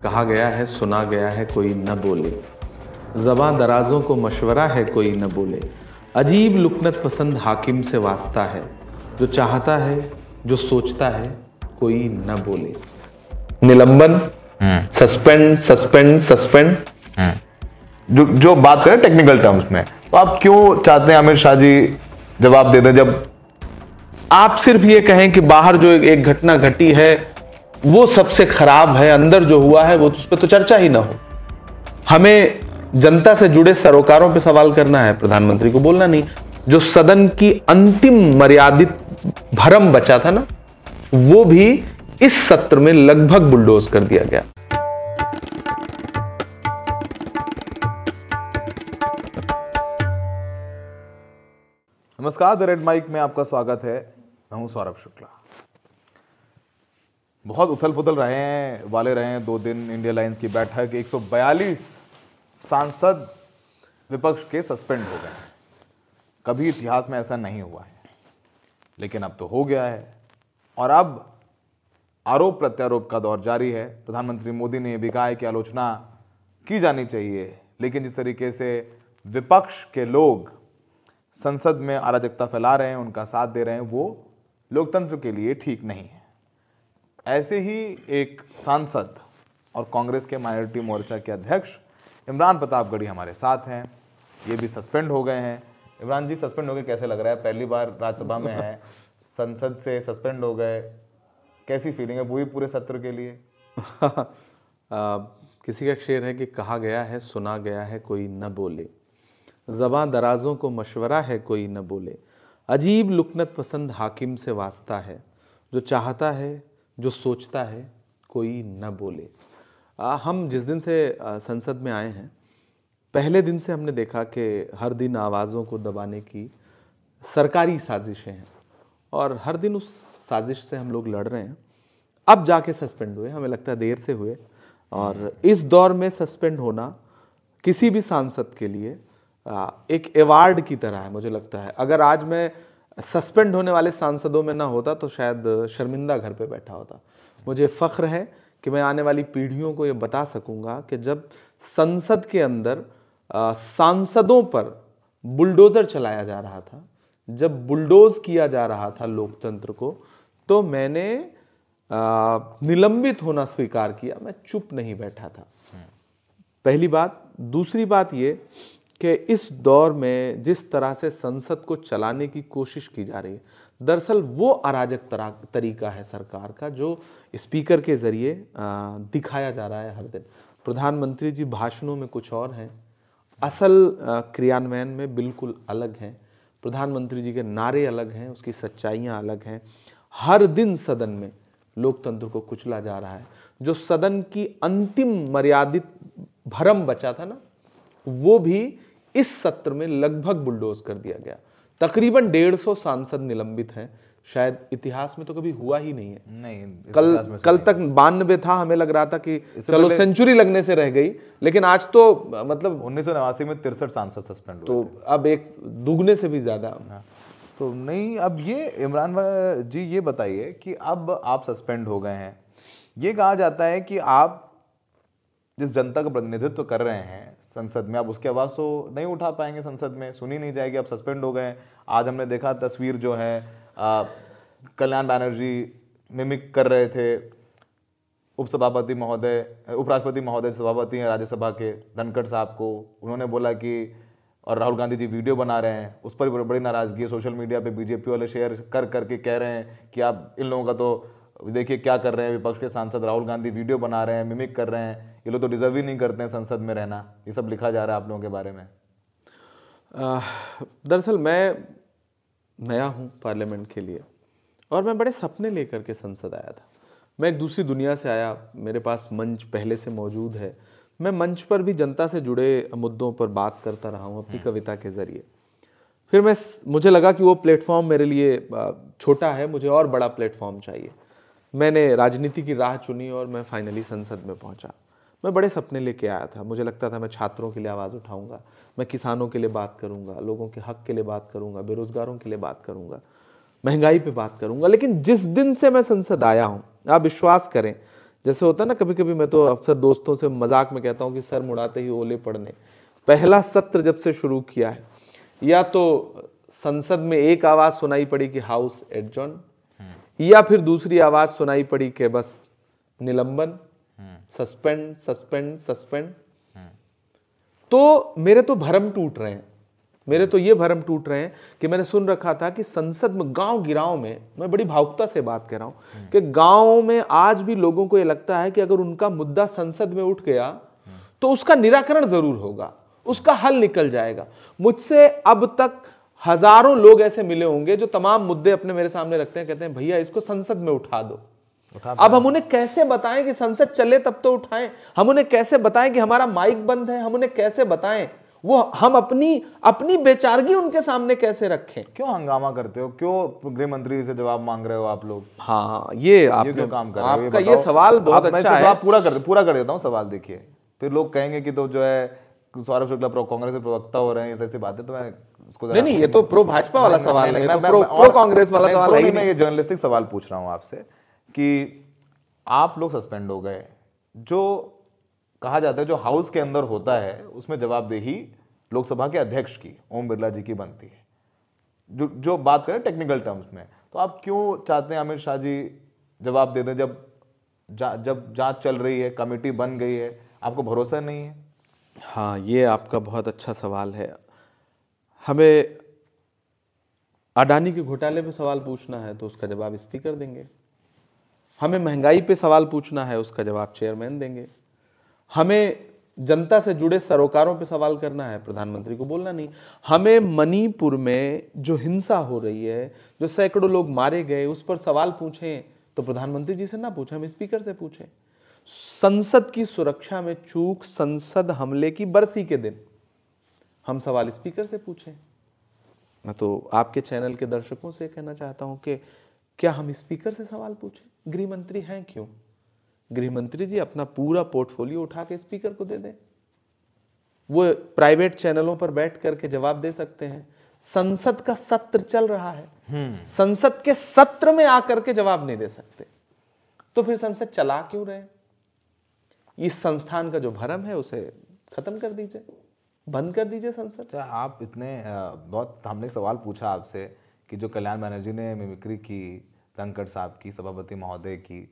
कहा गया है सुना गया है कोई न बोले, ज़बां दराजों को मशवरा है कोई न बोले, अजीब लुकनत पसंद हाकिम से वास्ता है, जो चाहता है जो सोचता है कोई न बोले। निलंबन, सस्पेंड सस्पेंड सस्पेंड, जो बात करें टेक्निकल टर्म्स में, तो आप क्यों चाहते हैं अमित शाह जी जवाब दे दें? जब आप सिर्फ ये कहें कि बाहर जो एक घटना घटी है वो सबसे खराब है, अंदर जो हुआ है वो उस पर तो चर्चा ही ना हो। हमें जनता से जुड़े सरोकारों पे सवाल करना है, प्रधानमंत्री को बोलना नहीं। जो सदन की अंतिम मर्यादित भरम बचा था ना, वो भी इस सत्र में लगभग बुलडोज कर दिया गया। नमस्कार, द रेड माइक में आपका स्वागत है। मैं हूं सौरभ शुक्ला। बहुत उथल पुथल वाले रहे हैं 2 दिन इंडिया लाइंस की बैठक। 142 सांसद विपक्ष के सस्पेंड हो गए हैं। कभी इतिहास में ऐसा नहीं हुआ है, लेकिन अब तो हो गया है। और अब आरोप प्रत्यारोप का दौर जारी है। प्रधानमंत्री मोदी ने यह भी कहा है कि आलोचना की जानी चाहिए, लेकिन जिस तरीके से विपक्ष के लोग संसद में अराजकता फैला रहे हैं, उनका साथ दे रहे हैं, वो लोकतंत्र के लिए ठीक नहीं है। ऐसे ही एक सांसद और कांग्रेस के माइनॉरिटी मोर्चा के अध्यक्ष इमरान प्रतापगढ़ी हमारे साथ हैं। ये भी सस्पेंड हो गए हैं। इमरान जी, सस्पेंड हो गए, कैसे लग रहा है? पहली बार राज्यसभा में है, संसद से सस्पेंड हो गए, कैसी फीलिंग है पूरे सत्र के लिए? किसी का शेर है कि कहा गया है सुना गया है कोई न बोले, ज़बां दराजों को मशवरा है कोई न बोले, अजीब लुकनत पसंद हाकिम से वास्ता है, जो चाहता है जो सोचता है कोई न बोले। हम जिस दिन से संसद में आए हैं, पहले दिन से हमने देखा कि हर दिन आवाज़ों को दबाने की सरकारी साजिशें हैं और हर दिन उस साजिश से हम लोग लड़ रहे हैं। अब जाके सस्पेंड हुए, हमें लगता है देर से हुए। और इस दौर में सस्पेंड होना किसी भी सांसद के लिए एक अवार्ड की तरह है, मुझे लगता है। अगर आज मैं सस्पेंड होने वाले सांसदों में ना होता तो शायद शर्मिंदा घर पे बैठा होता। मुझे फ़ख्र है कि मैं आने वाली पीढ़ियों को ये बता सकूंगा कि जब संसद के अंदर सांसदों पर बुलडोज़र चलाया जा रहा था, जब बुलडोज किया जा रहा था लोकतंत्र को, तो मैंने निलंबित होना स्वीकार किया। मैं चुप नहीं बैठा था, पहली बात। दूसरी बात ये कि इस दौर में जिस तरह से संसद को चलाने की कोशिश की जा रही है, दरअसल वो अराजक तरीका है सरकार का, जो स्पीकर के ज़रिए दिखाया जा रहा है हर दिन। प्रधानमंत्री जी भाषणों में कुछ और हैं, असल क्रियान्वयन में बिल्कुल अलग हैं। प्रधानमंत्री जी के नारे अलग हैं, उसकी सच्चाइयाँ अलग हैं। हर दिन सदन में लोकतंत्र को कुचला जा रहा है। जो सदन की अंतिम मर्यादित भरम बचा था ना, वो भी इस सत्र में लगभग बुलडोज कर दिया गया। तकरीबन 150 सांसद निलंबित हैं। शायद इतिहास में तो कभी हुआ ही नहीं है। नहीं, कल तक 92 था, हमें लग रहा था कि चलो सेंचुरी लगने से रह गई, लेकिन आज तो मतलब 1989 में 63 सांसद सस्पेंड हुए, तो अब एक दुगने से भी ज्यादा। तो नहीं, अब ये इमरान जी ये बताइए कि अब आप सस्पेंड हो गए हैं। ये कहा जाता है कि आप जिस जनता का प्रतिनिधित्व कर रहे हैं संसद में, आप उसकी आवाज़ तो नहीं उठा पाएंगे, संसद में सुनी नहीं जाएगी, आप सस्पेंड हो गए। आज हमने देखा तस्वीर जो है, कल्याण बैनर्जी मिमिक कर रहे थे उपराष्ट्रपति महोदय सभापति हैं राज्यसभा के धनखड़ साहब को। उन्होंने बोला कि, और राहुल गांधी जी वीडियो बना रहे हैं, उस पर बड़ी नाराज़गी है। सोशल मीडिया पे बीजेपी वाले शेयर करके कह रहे हैं कि आप इन लोगों का तो देखिए क्या कर रहे हैं। विपक्ष के सांसद राहुल गांधी वीडियो बना रहे हैं, मिमिक कर रहे हैं, ये लोग तो डिजर्व ही नहीं करते हैं संसद में रहना। ये सब लिखा जा रहा है आप लोगों के बारे में। दरअसल मैं नया हूँ पार्लियामेंट के लिए, और मैं बड़े सपने लेकर के संसद आया था। मैं एक दूसरी दुनिया से आया, मेरे पास मंच पहले से मौजूद है। मैं मंच पर भी जनता से जुड़े मुद्दों पर बात करता रहा हूँ अपनी कविता के ज़रिए। फिर मुझे लगा कि वो प्लेटफॉर्म मेरे लिए छोटा है, मुझे और बड़ा प्लेटफॉर्म चाहिए। मैंने राजनीति की राह चुनी और मैं फाइनली संसद में पहुंचा। मैं बड़े सपने लेके आया था। मुझे लगता था मैं छात्रों के लिए आवाज़ उठाऊंगा, मैं किसानों के लिए बात करूंगा, लोगों के हक के लिए बात करूंगा, बेरोजगारों के लिए बात करूंगा, महंगाई पे बात करूंगा। लेकिन जिस दिन से मैं संसद आया हूं, आप विश्वास करें जैसे होता है ना, कभी कभी मैं तो अक्सर दोस्तों से मजाक में कहता हूँ कि सर मुड़ाते ही ओले पड़ने। पहला सत्र जब से शुरू किया है, या तो संसद में एक आवाज सुनाई पड़ी कि हाउस एडजॉर्न, या फिर दूसरी आवाज सुनाई पड़ी कि बस निलंबन, सस्पेंड सस्पेंड सस्पेंड। तो मेरे तो भरम टूट रहे हैं, मेरे तो ये भरम टूट रहे हैं कि मैंने सुन रखा था कि संसद में गांव गिराव में, मैं बड़ी भावुकता से बात कर रहा हूं कि गांव में आज भी लोगों को ये लगता है कि अगर उनका मुद्दा संसद में उठ गया तो उसका निराकरण जरूर होगा, उसका हल निकल जाएगा। मुझसे अब तक हजारों लोग ऐसे मिले होंगे जो तमाम मुद्दे अपने मेरे सामने रखते हैं, कहते हैं भैया इसको संसद में उठा दो। अब हम उन्हें कैसे बताएं कि संसद चले तब तो उठाएं, हम उन्हें कैसे बताएं कि हमारा माइक बंद है, हम उन्हें कैसे बताएं, वो हम अपनी बेचारगी उनके सामने कैसे रखें। क्यों हंगामा करते हो, क्यों गृह मंत्री से जवाब मांग रहे हो आप लोग? हाँ, ये क्यों काम कर रहे हो? आपका ये सवाल बहुत अच्छा है। पूरा कर देता हूँ सवाल। देखिए, फिर लोग कहेंगे कि तो जो है सौरभ शुक्ला कांग्रेस के प्रवक्ता हो रहे हैं, ऐसी बातें। तो मैं इसको नहीं, ये तो प्रो भाजपा वाला सवाल है, प्रो कांग्रेस वाला सवाल है। मैं ये जर्नलिस्टिक सवाल पूछ रहा हूँ आपसे कि आप लोग सस्पेंड हो गए, जो कहा जाता है जो हाउस के अंदर होता है उसमें जवाबदेही लोकसभा के अध्यक्ष की, ओम बिरला जी की बनती है, जो बात करें टेक्निकल टर्म्स में। तो आप क्यों चाहते हैं अमित शाह जी जवाब दे दें जब जांच चल रही है, कमेटी बन गई है, आपको भरोसा नहीं है? हाँ, ये आपका बहुत अच्छा सवाल है। हमें अडानी के घोटाले पे सवाल पूछना है तो उसका जवाब स्पीकर देंगे, हमें महंगाई पे सवाल पूछना है उसका जवाब चेयरमैन देंगे, हमें जनता से जुड़े सरोकारों पे सवाल करना है, प्रधानमंत्री को बोलना नहीं, हमें मणिपुर में जो हिंसा हो रही है, जो सैकड़ों लोग मारे गए, उस पर सवाल पूछें तो प्रधानमंत्री जी से ना पूछें, हम स्पीकर से पूछें। संसद की सुरक्षा में चूक, संसद हमले की बरसी के दिन हम सवाल स्पीकर से पूछें। मैं तो आपके चैनल के दर्शकों से कहना चाहता हूं कि क्या हम स्पीकर से सवाल पूछें? गृह मंत्री हैं क्यों? गृह मंत्री जी अपना पूरा पोर्टफोलियो उठा के स्पीकर को दे दें, वो प्राइवेट चैनलों पर बैठ करके जवाब दे सकते हैं। संसद का सत्र चल रहा है, संसद के सत्र में आकर के जवाब नहीं दे सकते तो फिर संसद चला क्यों रहे? इस संस्थान का जो भरम है उसे खत्म कर दीजिए, बंद कर दीजिए संसद। आप इतने बहुत, हमने सवाल पूछा आपसे कि जो कल्याण बनर्जी ने मिमिक्री की धनखड़ साहब की, सभापति महोदय की,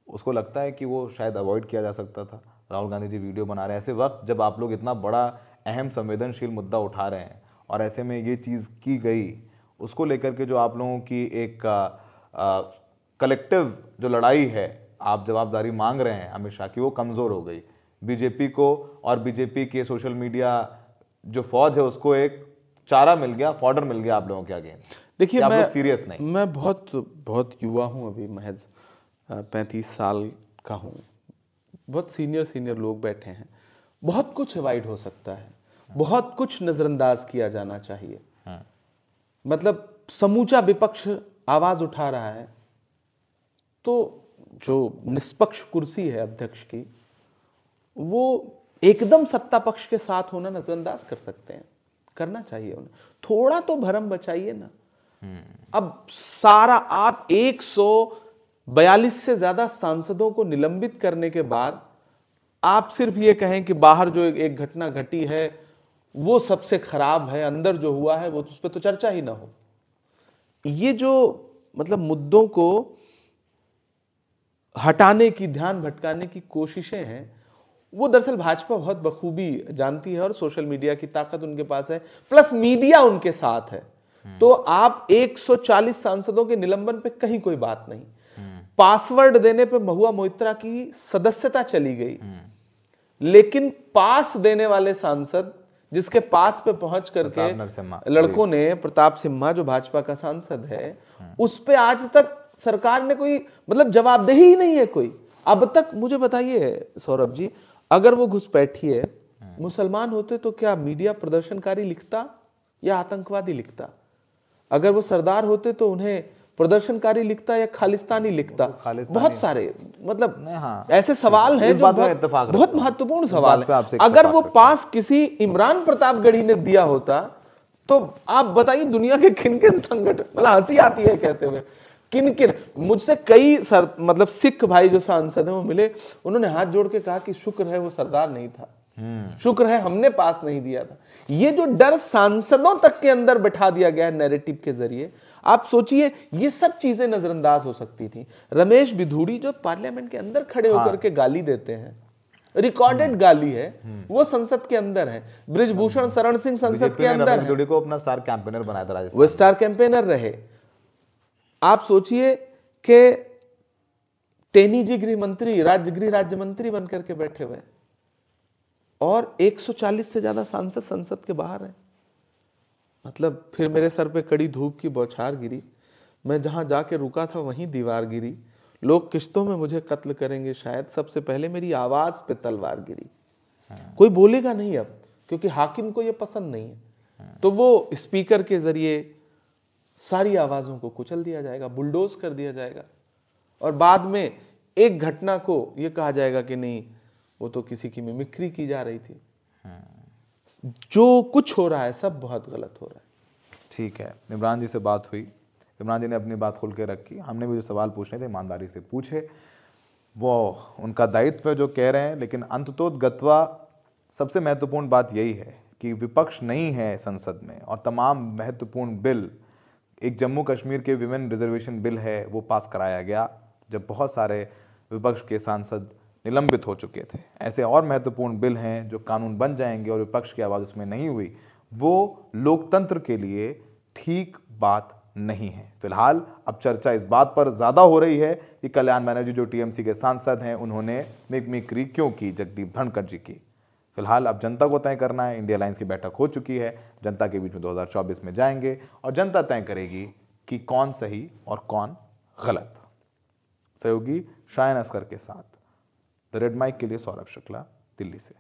उसको लगता है कि वो शायद अवॉइड किया जा सकता था। राहुल गांधी जी वीडियो बना रहे हैं ऐसे वक्त जब आप लोग इतना बड़ा अहम संवेदनशील मुद्दा उठा रहे हैं, और ऐसे में ये चीज़ की गई, उसको लेकर के जो आप लोगों की एक कलेक्टिव जो लड़ाई है, आप जवाबदारी मांग रहे हैं अमित शाह की, वो कमज़ोर हो गई। बीजेपी को और बीजेपी के सोशल मीडिया जो फौज है उसको एक चारा मिल गया, फॉर्डर मिल गया आप लोगों के आगे। देखिए, आप लोग सीरियस नहीं? मैं बहुत युवा हूँ, अभी महज 35 साल का हूँ, बहुत सीनियर लोग बैठे हैं, बहुत कुछ अवॉइड हो सकता है, बहुत कुछ नजरअंदाज किया जाना चाहिए। मतलब समूचा विपक्ष आवाज उठा रहा है तो जो निष्पक्ष कुर्सी है अध्यक्ष की, वो एकदम सत्ता पक्ष के साथ होना नजरअंदाज कर सकते हैं, करना चाहिए उन्हें। थोड़ा तो भरम बचाइए ना। अब सारा आप 142 से ज्यादा सांसदों को निलंबित करने के बाद आप सिर्फ ये कहें कि बाहर जो एक घटना घटी है वो सबसे खराब है, अंदर जो हुआ है वो उस पर तो चर्चा ही ना हो। ये जो मतलब मुद्दों को हटाने की, ध्यान भटकाने की कोशिशें हैं, वो दरअसल भाजपा बहुत बखूबी जानती है और सोशल मीडिया की ताकत उनके पास है, प्लस मीडिया उनके साथ है। तो आप 140 सांसदों के निलंबन पे कहीं कोई बात नहीं। पासवर्ड देने पे महुआ मोइत्रा की सदस्यता चली गई, लेकिन पास देने वाले सांसद जिसके पास पे पहुंच करके लड़कों ने, प्रताप सिम्हा जो भाजपा का सांसद है, उस पे आज तक सरकार ने कोई मतलब जवाबदेही ही नहीं है कोई अब तक। मुझे बताइए सौरभ जी, अगर वो घुसपैठी है, मुसलमान होते तो क्या मीडिया प्रदर्शनकारी लिखता या आतंकवादी लिखता? अगर वो सरदार होते तो उन्हें प्रदर्शनकारी लिखता या खालिस्तानी लिखता? बहुत सारे मतलब ऐसे सवाल हैं जो बहुत महत्वपूर्ण सवाल है। अगर वो पास किसी इमरान प्रतापगढ़ी ने दिया होता तो आप बताइए दुनिया के किन किन संगठन, मतलब हंसी आती है कहते हुए, किन किन मुझसे कई मतलब सिख भाई जो सांसद हैं वो मिले, उन्होंने हाथ जोड़ के कहा कि शुक्र है वो सरदार नहीं था, शुक्र है हमने पास नहीं दिया था। ये जो डर सांसदों तक के अंदर बैठा दिया गया है नैरेटिव के जरिए, आप सोचिए ये सब चीजें नजरअंदाज हो सकती थी। रमेश बिधूड़ी जो पार्लियामेंट के अंदर खड़े होकर के गाली देते हैं, रिकॉर्डेड गाली है, वो संसद के अंदर है। ब्रिजभूषण शरण सिंह संसद के अंदर है, बिधूड़ी को अपना स्टार कैंपेनर बनाया था राजस्थान, वो स्टार कैंपेनर रहे। आप सोचिए कि टेनी जी गृह मंत्री, गृह राज्य मंत्री बनकर के बैठे हुए, और 140 से ज्यादा सांसद संसद के बाहर हैं। मतलब फिर मेरे सर पे कड़ी धूप की बौछार गिरी, मैं जहां जाके रुका था वहीं दीवार गिरी, लोग किश्तों में मुझे कत्ल करेंगे शायद, सबसे पहले मेरी आवाज पे तलवार गिरी। कोई बोलेगा नहीं अब, क्योंकि हाकिम को ये पसंद नहीं है, तो वो स्पीकर के जरिए सारी आवाजों को कुचल दिया जाएगा, बुलडोज कर दिया जाएगा, और बाद में एक घटना को ये कहा जाएगा कि नहीं वो तो किसी की मिमिक्री की जा रही थी। जो कुछ हो रहा है सब बहुत गलत हो रहा है। ठीक है, इमरान जी से बात हुई, इमरान जी ने अपनी बात खुल के रखी, हमने भी जो सवाल पूछने थे ईमानदारी से पूछे, वो उनका दायित्व है जो कह रहे हैं, लेकिन अंततोगत्वा सबसे महत्वपूर्ण बात यही है कि विपक्ष नहीं है संसद में, और तमाम महत्वपूर्ण बिल, एक जम्मू कश्मीर के विमेन रिजर्वेशन बिल है वो पास कराया गया जब बहुत सारे विपक्ष के सांसद निलंबित हो चुके थे। ऐसे और महत्वपूर्ण बिल हैं जो कानून बन जाएंगे और विपक्ष की आवाज़ उसमें नहीं हुई, वो लोकतंत्र के लिए ठीक बात नहीं है। फिलहाल अब चर्चा इस बात पर ज़्यादा हो रही है कि कल्याण बनर्जी जो टीएमसी के सांसद हैं उन्होंने मिमिक्री क्यों की जगदीप धनखड़ जी की। फिलहाल अब जनता को तय करना है। इंडिया अलायंस की बैठक हो चुकी है, जनता के बीच में 2024 में जाएंगे और जनता तय करेगी कि कौन सही और कौन गलत। सहयोगी शायन असगर के साथ द रेड माइक के लिए सौरभ शुक्ला, दिल्ली से।